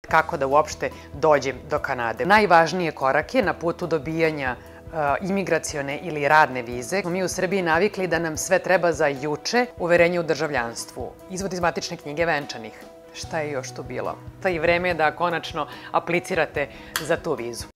kako da uopšte dođem do Kanade. Najvažnije korake na putu dobijanja imigracione ili radne vize. Mi u Srbiji navikli da nam sve treba za juče, uverenje u državljanstvu, izvod iz matične knjige venčanih. Šta je još tu bilo? To i vreme je da konačno aplicirate za tu vizu.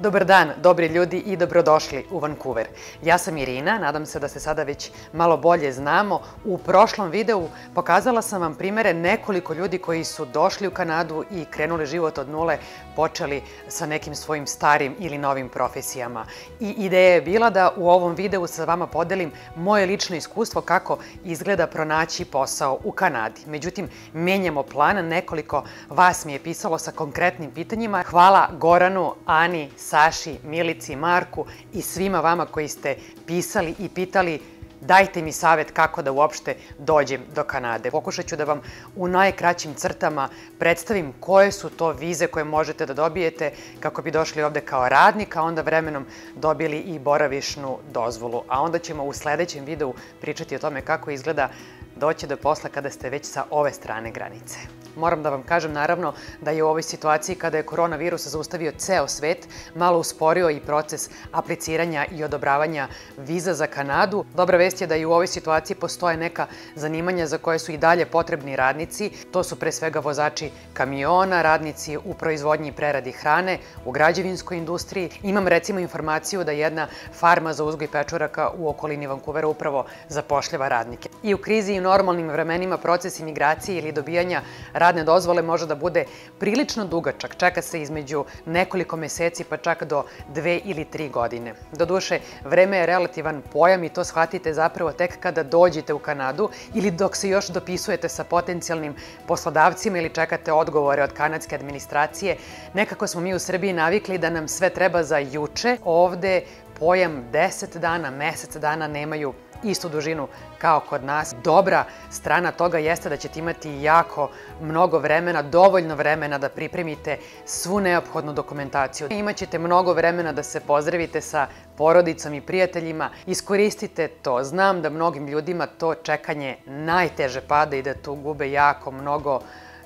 Dobar dan, dobri ljudi i dobrodošli u Vancouver. Ja sam Irina, nadam se da se sada već malo bolje znamo. U prošlom videu pokazala sam vam primere nekoliko ljudi koji su došli u Kanadu i krenuli život od nule, počeli sa nekim svojim starim ili novim profesijama. I ideja je bila da u ovom videu sa vama podelim moje lično iskustvo kako izgleda pronaći posao u Kanadi. Međutim, menjamo plan, nekoliko vas mi je pisalo sa konkretnim pitanjima. Hvala Goranu, Ani, Saši, Milici, Marku i svima vama koji ste pisali i pitali dajte mi savjet kako da uopšte dođem do Kanade. Pokušat ću da vam u najkraćim crtama predstavim koje su to vize koje možete da dobijete kako bi došli ovde kao radnik, a onda vremenom dobili i boravišnu dozvolu. A onda ćemo u sledećem videu pričati o tome kako izgleda doći do posla kada ste već sa ove strane granice. Moram da vam kažem naravno da je u ovoj situaciji kada je koronavirus zaustavio ceo svet, malo usporio i proces apliciranja i odobravanja viza za Kanadu. Dobra vest je da i u ovoj situaciji postoje neka zanimanja za koje su i dalje potrebni radnici. To su pre svega vozači kamiona, radnici u proizvodnji i preradi hrane, u građevinskoj industriji. Imam recimo informaciju da jedna farma za uzgoj pečuraka u okolini Vancouvera upravo zapošljava radnike. I u krizi i u normalnim vremenima proces imigracije ili dobijanja radne dozvole može da bude prilično dugačak. Čeka se između nekoliko meseci pa čak do 2 ili 3 godine. Doduše, vreme je relativan pojam i to shvatite zapravo tek kada dođete u Kanadu ili dok se još dopisujete sa potencijalnim poslodavcima ili čekate odgovore od kanadske administracije. Nekako smo mi u Srbiji navikli da nam sve treba za juče. Ovde pojam 10 dana, mesec dana nemaju istu dužinu kao kod nas. Dobra strana toga jeste da ćete imati jako mnogo vremena, dovoljno vremena da pripremite svu neophodnu dokumentaciju. Imaćete mnogo vremena da se pozdravite sa porodicom i prijateljima. Iskoristite to. Znam da mnogim ljudima to čekanje najteže pada i da tu gube jako mnogo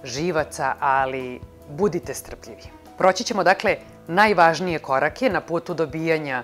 živaca, ali budite strpljivi. Proći ćemo dakle najvažnije korake na putu dobijanja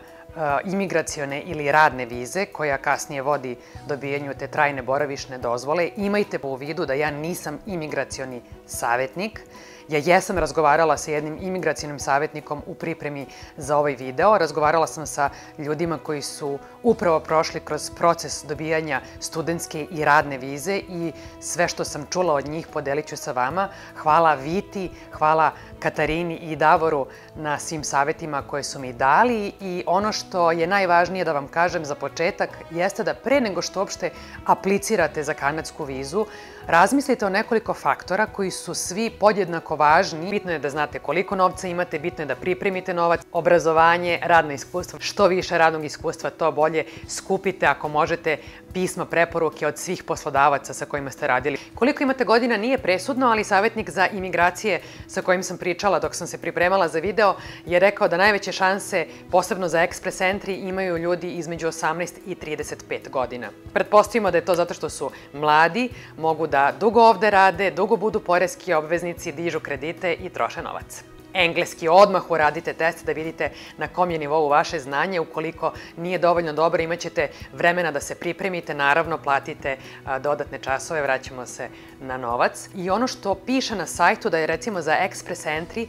imigracione ili radne vize, koja kasnije vodi dobijanju te trajne boravišne dozvole. Imajte u vidu da ja nisam imigracioni savjetnik. Ja jesam razgovarala sa jednim imigracionim savjetnikom u pripremi za ovaj video. Razgovarala sam sa ljudima koji su upravo prošli kroz proces dobijanja studentske i radne vize i sve što sam čula od njih podelit ću sa vama. Hvala Viti, hvala Katarini i Davoru na svim savjetima koje su mi dali i ono što je najvažnije da vam kažem za početak jeste da pre nego što uopšte aplicirate za kanadsku vizu, razmislite o nekoliko faktora koji su svi podjednako važni. Bitno je da znate koliko novca imate, bitno je da pripremite novac, obrazovanje, radno iskustvo. Što više radnog iskustva, to bolje. Skupite, ako možete, pisma preporuke od svih poslodavaca sa kojima ste radili. Koliko imate godina nije presudno, ali savjetnik za imigracije sa kojim sam pričala dok sam se pripremala za video je rekao da najveće šanse, posebno za ekspres entry, imaju ljudi između 18 i 35 godina. Pretpostavimo da je to zato što su mladi, mogu da dugo ovde rade, dugo budu poreski obveznici, dižu kredite i troše novac. Engleski, odmah uradite test da vidite na kom je nivou vaše znanje. Ukoliko nije dovoljno dobro, imat ćete vremena da se pripremite, naravno platite dodatne časove, vraćamo se na novac. I ono što piše na sajtu da je recimo za ekspres entry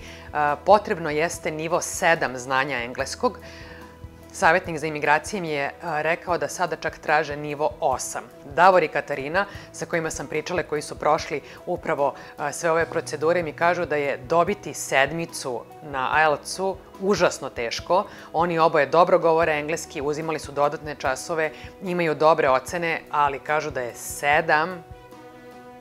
potrebno jeste nivo 7 znanja engleskog. Savjetnik za imigracije mi je rekao da sada čak traže nivo 8. Davor i Katarina, sa kojima sam pričala, koji su prošli upravo sve ove procedure, mi kažu da je dobiti 7 na IELTS-u užasno teško. Oni oboje dobro govore engleski, uzimali su dodatne časove, imaju dobre ocene, ali kažu da je 7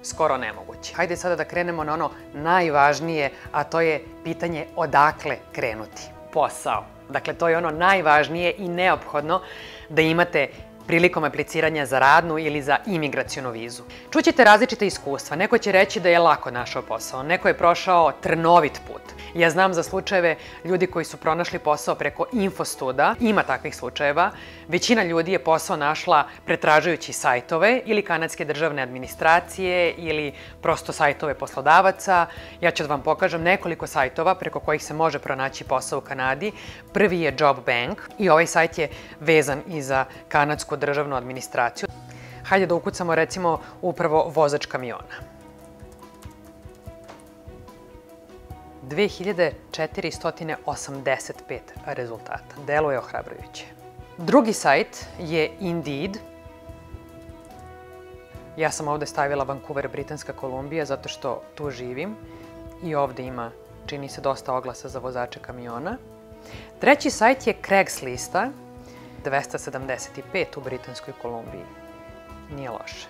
skoro nemoguće. Hajde sada da krenemo na ono najvažnije, a to je pitanje odakle krenuti. Posao. Dakle, to je ono najvažnije i neophodno da imate prilikom apliciranja za radnu ili za imigracionu vizu. Čućete različite iskustva. Neko će reći da je lako našao posao, neko je prošao trnovit put. Ja znam za slučajeve ljudi koji su pronašli posao preko Infostuda, ima takvih slučajeva. Većina ljudi je posao našla pretražujući sajtove ili kanadske državne administracije ili prosto sajtove poslodavaca. Ja ću da vam pokažem nekoliko sajtova preko kojih se može pronaći posao u Kanadi. Prvi je Job Bank i ovaj sajt je vezan i za kanadsku državnu administraciju. Hajde da ukucamo recimo upravo vozač kamiona. 2485 rezultata. Deluje ohrabrujuće. Drugi sajt je Indeed. Ja sam ovde stavila Vancouver, Britanska Kolumbija, zato što tu živim. I ovde ima, čini se, dosta oglasa za vozače kamiona. Treći sajt je Craigslista. 275 u Britanskoj Kolumbiji. Nije loše.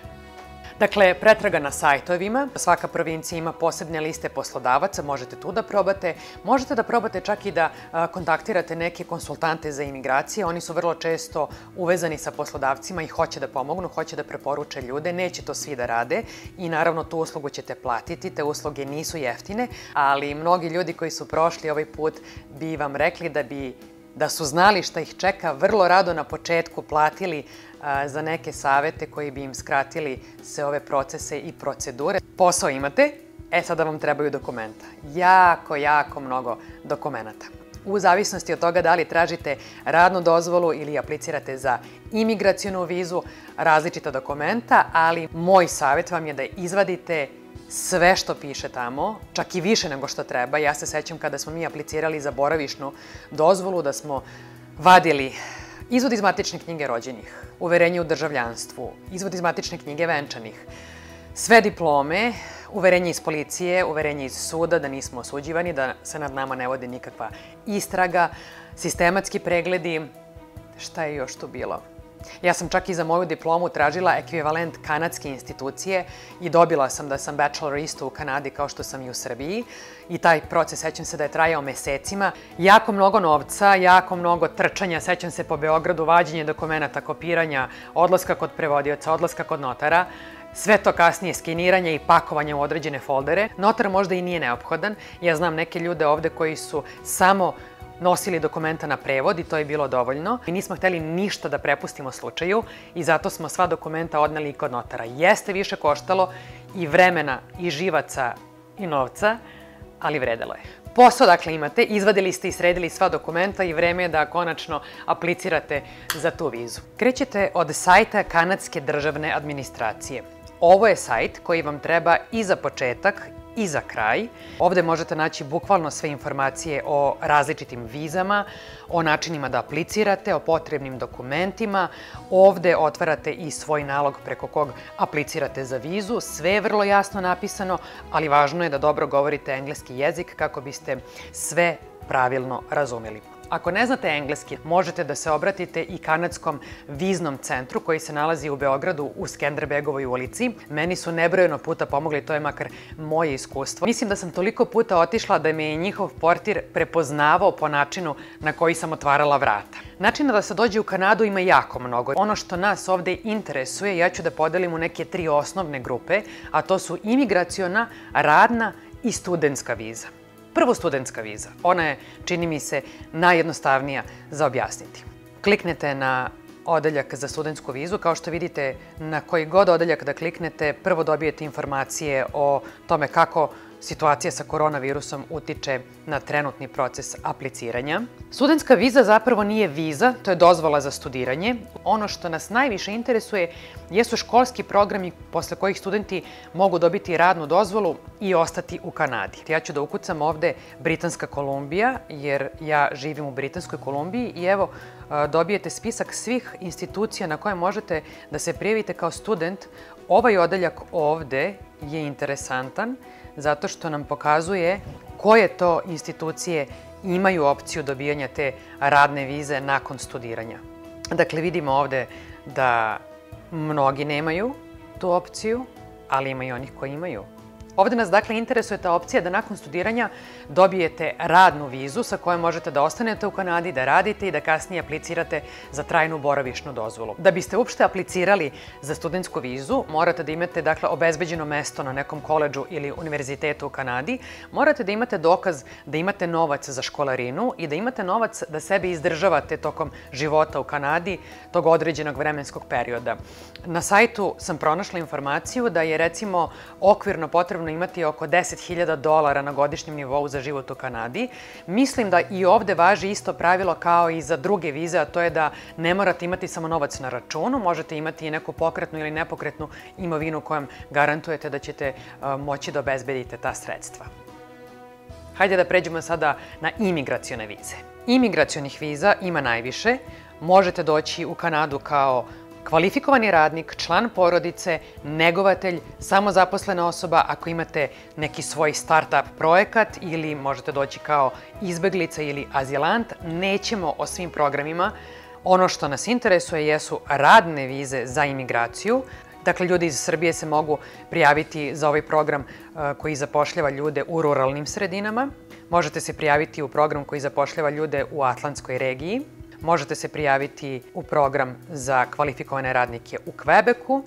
Dakle, pretraga na sajtovima. Svaka provincija ima posebne liste poslodavaca, možete tu da probate. Možete da probate čak i da kontaktirate neke konsultante za imigracije. Oni su vrlo često uvezani sa poslodavcima i hoće da pomognu, hoće da preporuče ljude. Neće to svi da rade i naravno tu uslugu ćete platiti. Te usluge nisu jeftine, ali mnogi ljudi koji su prošli ovaj put bi vam rekli da su znali šta ih čeka, vrlo rado na početku platili za neke savete koji bi im skratili sve ove procese i procedure. Posao imate, sada vam trebaju dokumenta. Jako mnogo dokumenata. U zavisnosti od toga da li tražite radnu dozvolu ili aplicirate za imigracionu vizu, različita dokumenta, ali moj savjet vam je da izvadite sve što piše tamo, čak i više nego što treba. Ja se sećam kada smo mi aplicirali za boravišnu dozvolu da smo vadili izvod iz matične knjige rođenih, uverenje u državljanstvu, izvod iz matične knjige venčanih, sve diplome, uverenje iz policije, uverenje iz suda da nismo osuđivani, da se nad nama ne vodi nikakva istraga, sistematski pregledi, šta je još tu bilo? Ja sam čak i za moju diplomu tražila ekvivalent kanadske institucije i dobila sam da sam bachelor isto u Kanadi kao što sam i u Srbiji i taj proces, sećam se da je trajao mesecima. Jako mnogo novca, jako mnogo trčanja, sećam se po Beogradu, vađenje dokumenata, kopiranja, odlaska kod prevodioca, odlaska kod notara. Sve to kasnije skeniranje i pakovanje u određene foldere. Notar možda i nije neophodan. Ja znam neke ljude ovde koji su samo nosili dokumenta na prevod i to je bilo dovoljno. I nismo hteli ništa da prepustimo slučaju i zato smo sva dokumenta odneli i kod notara. Jeste više koštalo i vremena i živaca i novca, ali vredelo je. Posao dakle imate, izvadili ste i sredili sva dokumenta i vreme je da konačno aplicirate za tu vizu. Krećete od sajta kanadske državne administracije. Ovo je sajt koji vam treba i za početak i za kraj. Ovde možete naći bukvalno sve informacije o različitim vizama, o načinima da aplicirate, o potrebnim dokumentima. Ovde otvarate i svoj nalog preko kog aplicirate za vizu. Sve je vrlo jasno napisano, ali važno je da dobro govorite engleski jezik kako biste sve pravilno razumeli. Ako ne znate engleski, možete da se obratite i kanadskom viznom centru koji se nalazi u Beogradu u Skenderbegovoj ulici. Meni su nebrojeno puta pomogli, to je makar moje iskustvo. Mislim da sam toliko puta otišla da me je njihov portir prepoznavao po načinu na koji sam otvarala vrata. Načina da se dođe u Kanadu ima jako mnogo. Ono što nas ovde interesuje, ja ću da podelim u neke 3 osnovne grupe, a to su imigraciona, radna i studentska viza. Prvo, studentska viza. Ona je, čini mi se, najjednostavnija za objasniti. Kliknete na odeljak za studentsku vizu. Kao što vidite, na koji god odeljak da kliknete, prvo dobijete informacije o tome kako situacija sa koronavirusom utiče na trenutni proces apliciranja. Studentska viza zapravo nije viza, to je dozvola za studiranje. Ono što nas najviše interesuje jesu školski programi posle kojih studenti mogu dobiti radnu dozvolu i ostati u Kanadi. Ja ću da ukucam ovde Britanska Kolumbija, jer ja živim u Britanskoj Kolumbiji i evo dobijete spisak svih institucija na koje možete da se prijavite kao student. Ovaj odeljak ovde je interesantan zato što nam pokazuje koje to institucije imaju opciju dobijanja te radne vize nakon studiranja. Dakle, vidimo ovde da mnogi nemaju tu opciju, ali ima i onih koji imaju. Ovde nas dakle interesuje ta opcija da nakon studiranja dobijete radnu vizu sa kojom možete da ostanete u Kanadi, da radite i da kasnije aplicirate za trajnu boravišnu dozvolu. Da biste uopšte aplicirali za studentsku vizu, morate da imate obezbeđeno mesto na nekom koledžu ili univerzitetu u Kanadi, morate da imate dokaz da imate novac za školarinu i da imate novac da sebe izdržavate tokom života u Kanadi tog određenog vremenskog perioda. Na sajtu sam pronašla informaciju da je recimo okvirno potrebno imati oko $10.000 na godišnjem nivou za život u Kanadi. Mislim da i ovde važi isto pravilo kao i za druge vize, a to je da ne morate imati samo novac na računu, možete imati i neku pokretnu ili nepokretnu imovinu kojom garantujete da ćete moći da obezbedite ta sredstva. Hajde da pređemo sada na imigracione vize. Imigracionih viza ima najviše. Možete doći u Kanadu kao kvalifikovani radnik, član porodice, negovatelj, samozaposlena osoba ako imate neki svoj start-up projekat ili možete doći kao izbeglica ili azilant. Nećemo o svim programima. Ono što nas interesuje jesu radne vize za imigraciju. Dakle, ljudi iz Srbije se mogu prijaviti za ovaj program koji zapošljava ljude u ruralnim sredinama. Možete se prijaviti u program koji zapošljava ljude u Atlantskoj regiji. Možete se prijaviti u program za kvalifikovane radnike u Kvebeku,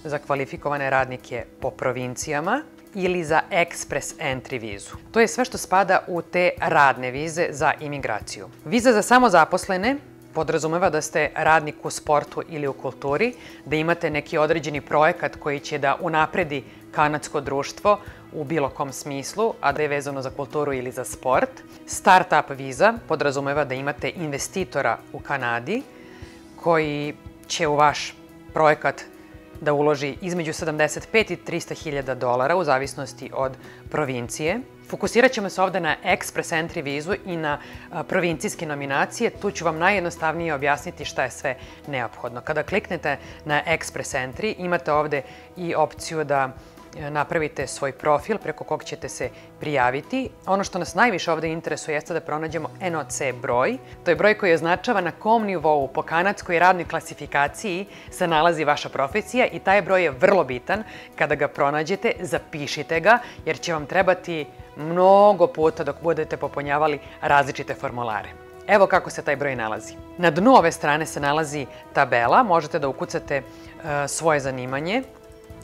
za kvalifikovane radnike po provincijama ili za Express Entry vizu. To je sve što spada u te radne vize za imigraciju. Viza za samozaposlene podrazumeva da ste radnik u sportu ili u kulturi, da imate neki određeni projekat koji će da unapredi kanadsko društvo u bilo kom smislu, a da je vezano za kulturu ili za sport. Start-up viza podrazumeva da imate investitora u Kanadi koji će u vaš projekat da uloži između $75 i $300.000 u zavisnosti od provincije. Fokusirat ćemo se ovde na Express Entry vizu i na provincijske nominacije. Tu ću vam najjednostavnije objasniti šta je sve neophodno. Kada kliknete na Express Entry, imate ovde i opciju da napravite svoj profil preko kog ćete se prijaviti. Ono što nas najviše ovde interesuje jeste da pronađemo NOC broj. To je broj koji označava na kom nivou po kanadskoj radnoj klasifikaciji se nalazi vaša profesija i taj broj je vrlo bitan. Kada ga pronađete, zapišite ga jer će vam trebati mnogo puta dok budete popunjavali različite formulare. Evo kako se taj broj nalazi. Na dnu ove strane se nalazi tabela, možete da ukucate svoje zanimanje.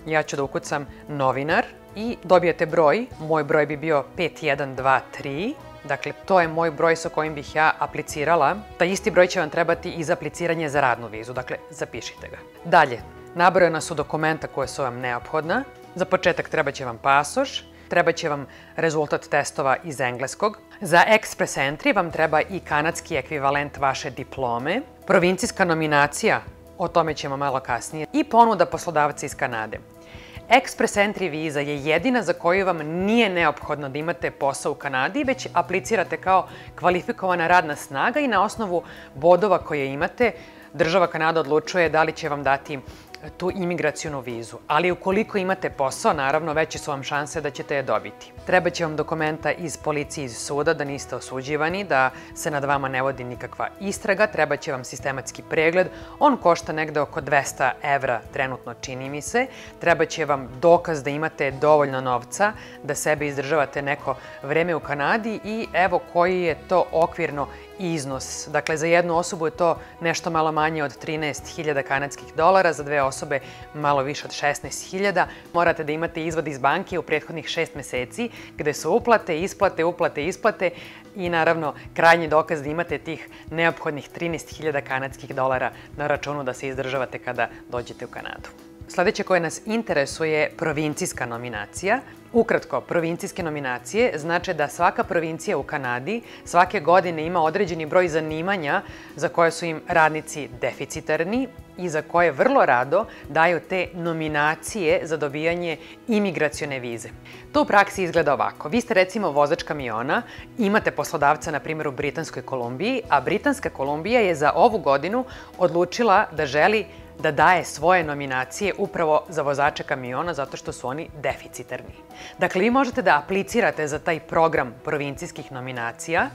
Ja ću da ukucam novinar i dobijete broj. Moj broj bi bio 5123. Dakle, to je moj broj sa kojim bih ja aplicirala. Taj isti broj će vam trebati i za apliciranje za radnu vizu. Dakle, zapišite ga. Dalje, nabrojena su dokumenta koje su vam neophodna. Za početak treba će vam pasoš, treba će vam rezultat testova iz engleskog. Za Express Entry vam treba i kanadski ekvivalent vaše diplome, provincijska nominacija, o tome ćemo malo kasnije, i ponuda poslodavca iz Kanade. Express Entry viza je jedina za koju vam nije neophodno da imate posao u Kanadi, već aplicirate kao kvalifikovana radna snaga i na osnovu bodova koje imate, država Kanada odlučuje da li će vam dati tu imigracionu vizu. Ali ukoliko imate posao, naravno, veće su vam šanse da ćete je dobiti. Treba će vam dokumenta iz policije iz suda da niste osuđivani, da se nad vama ne vodi nikakva istraga, treba će vam sistematski pregled, on košta negde oko 200 evra trenutno, čini mi se. Treba će vam dokaz da imate dovoljno novca, da sebe izdržavate neko vreme u Kanadi i evo koji je to okvirno iznos. Dakle, za jednu osobu je to nešto malo manje od 13.000 kanadskih dolara, za dve osobe malo više od 16.000. Morate da imate izvod iz banke u prethodnih 6 meseci, gde su uplate, isplate i naravno krajnji dokaz da imate tih neophodnih 13.000 kanadskih dolara na računu da se izdržavate kada dođete u Kanadu. Sledeće koje nas interesuje je provincijska nominacija. Ukratko, provincijske nominacije znače da svaka provincija u Kanadi svake godine ima određeni broj zanimanja za koje su im radnici deficitarni i za koje vrlo rado daju te nominacije za dobijanje imigracione vize. To u praksi izgleda ovako. Vi ste recimo vozač kamiona, imate poslodavca na primjer u Britanskoj Kolumbiji, a Britanska Kolumbija je za ovu godinu odlučila da želi da daje svoje nominacije upravo za vozače kamiona zato što su oni deficitarni. Dakle, vi možete da aplicirate za taj program provincijskih nominacija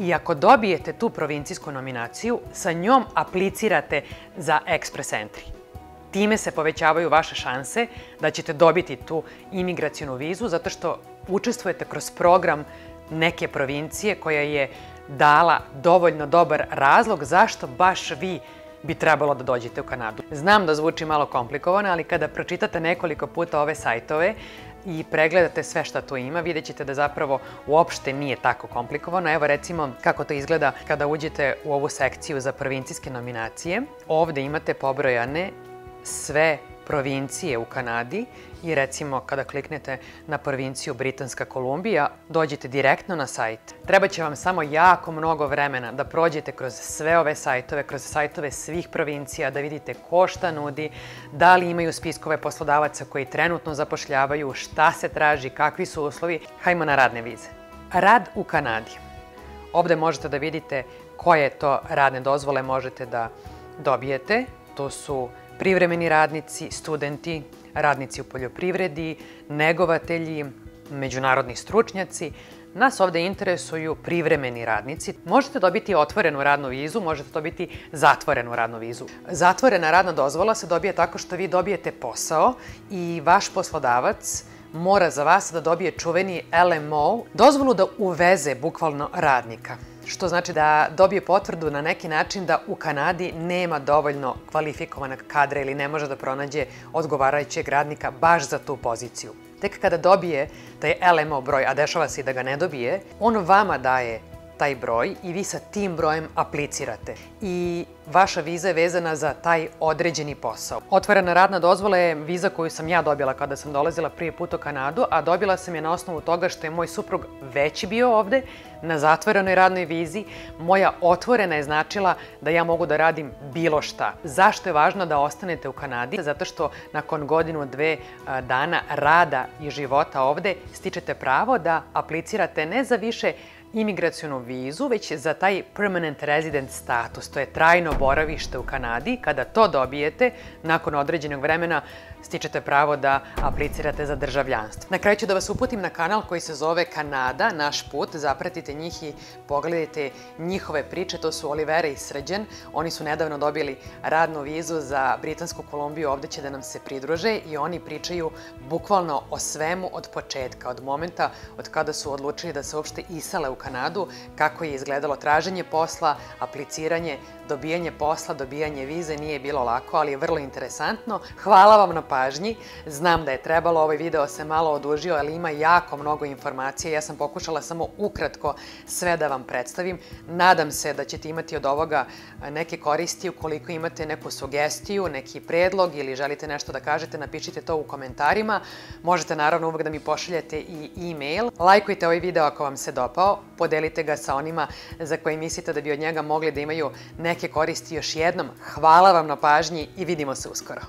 i ako dobijete tu provincijsku nominaciju, sa njom aplicirate za Express Entry. Time se povećavaju vaše šanse da ćete dobiti tu imigracionu vizu zato što učestvujete kroz program neke provincije koja je dala dovoljno dobar razlog zašto baš vi bi trebalo da dođete u Kanadu. Znam da zvuči malo komplikovano, ali kada pročitate nekoliko puta ove sajtove i pregledate sve šta tu ima, vidjet ćete da zapravo uopšte nije tako komplikovano. Evo recimo kako to izgleda kada uđete u ovu sekciju za provincijske nominacije. Ovde imate pobrojane sve provincije u Kanadi i recimo kada kliknete na provinciju Britanska Kolumbija, dođete direktno na sajt. Treba će vam samo jako mnogo vremena da prođete kroz sve ove sajtove, kroz sajtove svih provincija, da vidite ko šta nudi, da li imaju spiskove poslodavaca koji trenutno zapošljavaju, šta se traži, kakvi su uslovi. Hajmo na radne vize. Rad u Kanadi. Ovde možete da vidite koje to radne dozvole možete da dobijete. To su privremeni radnici, studenti, radnici u poljoprivredi, negovatelji, međunarodni stručnjaci. Nas ovde interesuju privremeni radnici. Možete dobiti otvorenu radnu vizu, možete dobiti zatvorenu radnu vizu. Zatvorena radna dozvola se dobije tako što vi dobijete posao i vaš poslodavac mora za vas da dobije čuveni LMO, dozvolu da uveze bukvalno radnika. Što znači da dobije potvrdu na neki način da u Kanadi nema dovoljno kvalifikovanog kadra ili ne može da pronađe odgovarajućeg radnika baš za tu poziciju. Tek kada dobije taj LMO broj, a dešava se i da ga ne dobije, on vama daje taj broj i vi sa tim brojem aplicirate. I vaša viza je vezana za taj određeni posao. Otvorena radna dozvola je viza koju sam ja dobila kada sam dolazila prvi put u Kanadu, a dobila sam je na osnovu toga što je moj suprug već bio ovde na zatvorenoj radnoj vizi. Moja otvorena je značila da ja mogu da radim bilo šta. Zašto je važno da ostanete u Kanadi? Zato što nakon godinu, dve dana rada i života ovde stičete pravo da aplicirate ne za više imigracionu vizu, već za taj permanent resident status. To je trajno boravište u Kanadi. Kada to dobijete, nakon određenog vremena stičete pravo da aplicirate za državljanstvo. Na kraju ću da vas uputim na kanal koji se zove Kanada, naš put. Zapratite njih i pogledajte njihove priče. To su Olivera i Srđan. Oni su nedavno dobili radnu vizu za Britansku Kolumbiju. Ovde će da nam se pridruže i oni pričaju bukvalno o svemu od početka, od momenta od kada su odlučili da se uopšte isele u Kanadu, kako je izgledalo traženje posla, apliciranje, dobijanje posla, dobijanje vize. Nije bilo lako, ali je vrlo interesantno. Hvala vam na pažnji. Znam da je trebalo, ovaj video se malo odužio, ali ima jako mnogo informacija. Ja sam pokušala samo ukratko sve da vam predstavim. Nadam se da ćete imati od ovoga neke koristi. Ukoliko imate neku sugestiju, neki predlog ili želite nešto da kažete, napišite to u komentarima. Možete naravno uvek da mi pošaljete i e-mail. Lajkujte ovaj video ako vam se dopao. Podelite ga sa onima za koje mislite da bi od njega mogli da imaju neke koristi. Još jednom, hvala vam na pažnji i vidimo se uskoro.